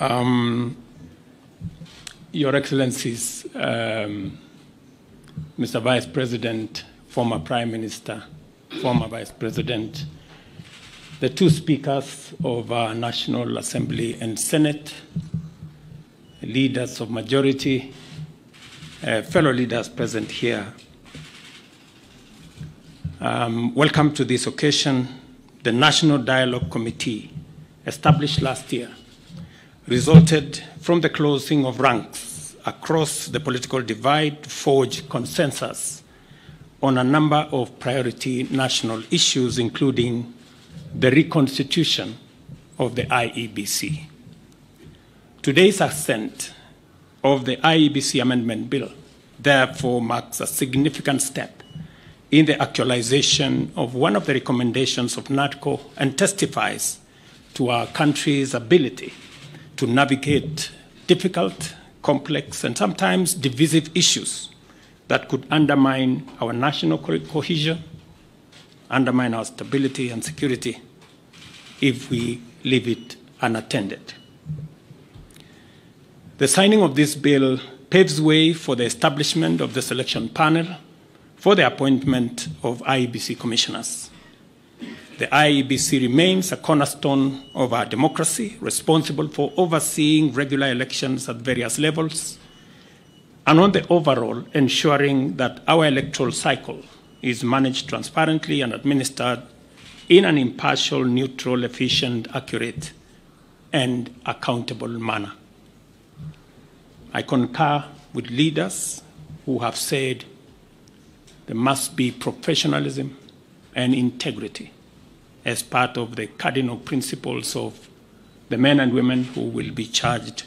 Your Excellencies, Mr. Vice President, former Prime Minister, former Vice President, the two speakers of our National Assembly and Senate, leaders of majority, fellow leaders present here. Welcome to this occasion. The National Dialogue Committee, established last year, resulted from the closing of ranks across the political divide to forge consensus on a number of priority national issues, including the reconstitution of the IEBC. Today's assent of the IEBC Amendment Bill therefore marks a significant step in the actualization of one of the recommendations of NADCO and testifies to our country's ability to navigate difficult, complex, and sometimes divisive issues that could undermine our national cohesion, undermine our stability and security if we leave it unattended. The signing of this bill paves way for the establishment of the selection panel for the appointment of IEBC commissioners. The IEBC remains a cornerstone of our democracy, responsible for overseeing regular elections at various levels, and on the overall, ensuring that our electoral cycle is managed transparently and administered in an impartial, neutral, efficient, accurate, and accountable manner. I concur with leaders who have said there must be professionalism and integrity as part of the cardinal principles of the men and women who will be charged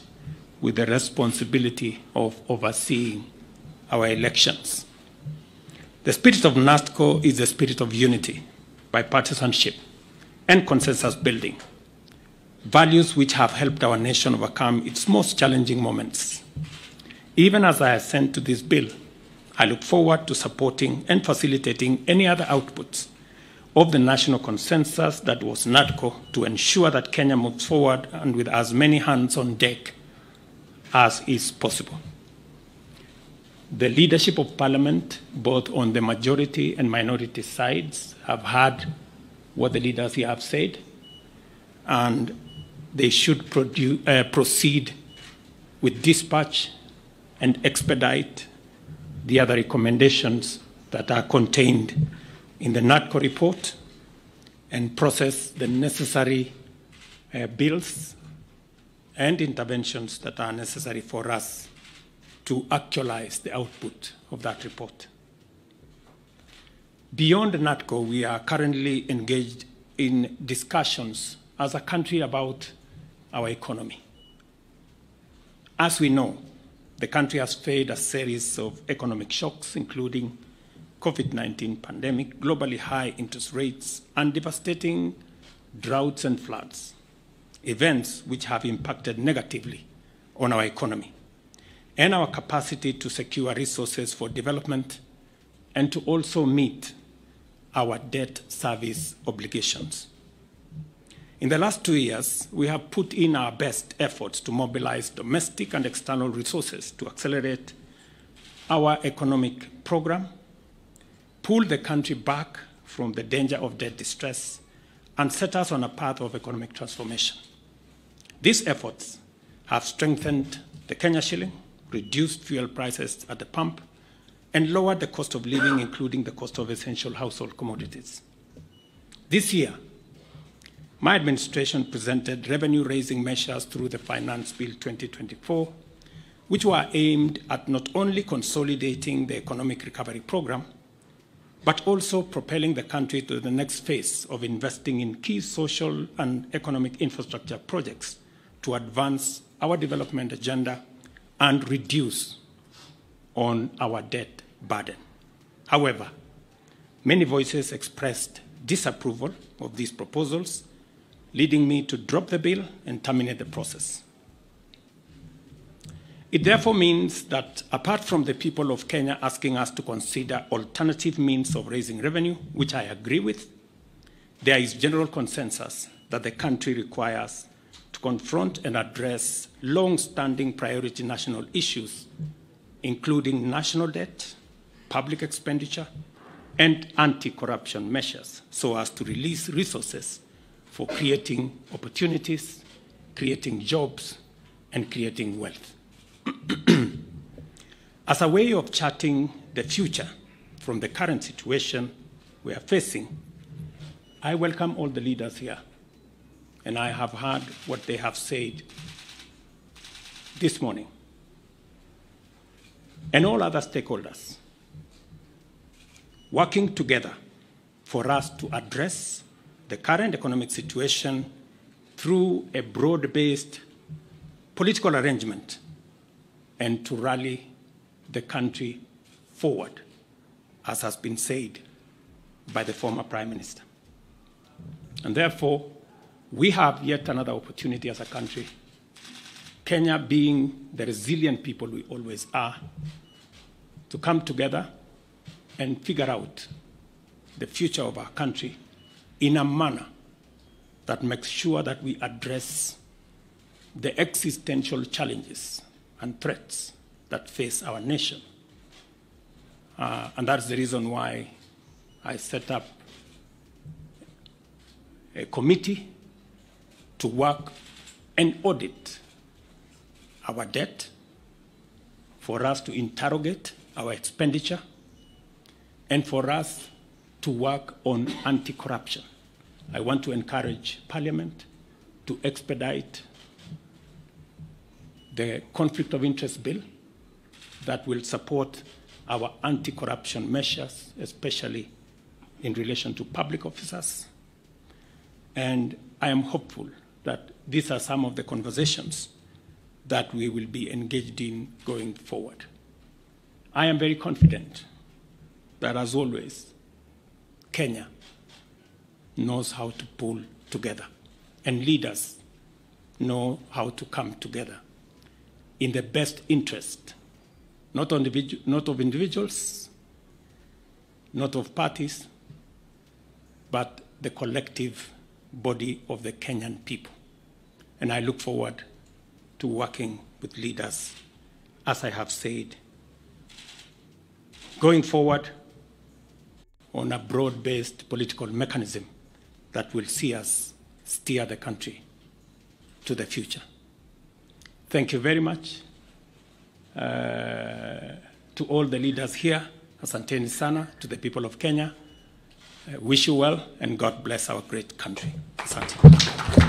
with the responsibility of overseeing our elections. The spirit of NADCO is the spirit of unity, bipartisanship, and consensus building, values which have helped our nation overcome its most challenging moments. Even as I assent to this bill, I look forward to supporting and facilitating any other outputs of the national consensus that was NADCO to ensure that Kenya moves forward and with as many hands on deck as is possible. The leadership of Parliament, both on the majority and minority sides, have heard what the leaders here have said, and they should proceed with dispatch and expedite the other recommendations that are contained in the NADCO report and process the necessary bills and interventions that are necessary for us to actualize the output of that report. Beyond NADCO, we are currently engaged in discussions as a country about our economy. As we know, the country has faced a series of economic shocks, including COVID-19 pandemic, globally high interest rates, and devastating droughts and floods, events which have impacted negatively on our economy and our capacity to secure resources for development and to also meet our debt service obligations. In the last 2 years, we have put in our best efforts to mobilize domestic and external resources to accelerate our economic program, pull the country back from the danger of debt distress, and set us on a path of economic transformation. These efforts have strengthened the Kenya shilling, reduced fuel prices at the pump, and lowered the cost of living, including the cost of essential household commodities. This year, my administration presented revenue-raising measures through the Finance Bill 2024, which were aimed at not only consolidating the economic recovery program, but also propelling the country to the next phase of investing in key social and economic infrastructure projects to advance our development agenda and reduce on our debt burden. However, many voices expressed disapproval of these proposals, leading me to drop the bill and terminate the process. It therefore means that apart from the people of Kenya asking us to consider alternative means of raising revenue, which I agree with, there is general consensus that the country requires to confront and address long-standing priority national issues, including national debt, public expenditure, and anti-corruption measures, so as to release resources for creating opportunities, creating jobs, and creating wealth. As a way of charting the future from the current situation we are facing, I welcome all the leaders here, and I have heard what they have said this morning, and all other stakeholders, working together for us to address the current economic situation through a broad-based political arrangement and to rally the country forward, as has been said by the former Prime Minister. And therefore, we have yet another opportunity as a country, Kenya being the resilient people we always are, to come together and figure out the future of our country in a manner that makes sure that we address the existential challenges and threats that face our nation. And that's the reason why I set up a committee to work and audit our debt, for us to interrogate our expenditure, and for us to work on anti-corruption. I want to encourage Parliament to expedite the conflict of interest bill that will support our anti-corruption measures, especially in relation to public officers. And I am hopeful that these are some of the conversations that we will be engaged in going forward. I am very confident that, as always, Kenya knows how to pull together, and leaders know how to come together in the best interest, not of individuals, not of parties, but the collective body of the Kenyan people. And I look forward to working with leaders, as I have said, going forward on a broad-based political mechanism that will see us steer the country to the future. Thank you very much to all the leaders here. Asanteni sana to the people of Kenya. Wish you well, and God bless our great country. Asante.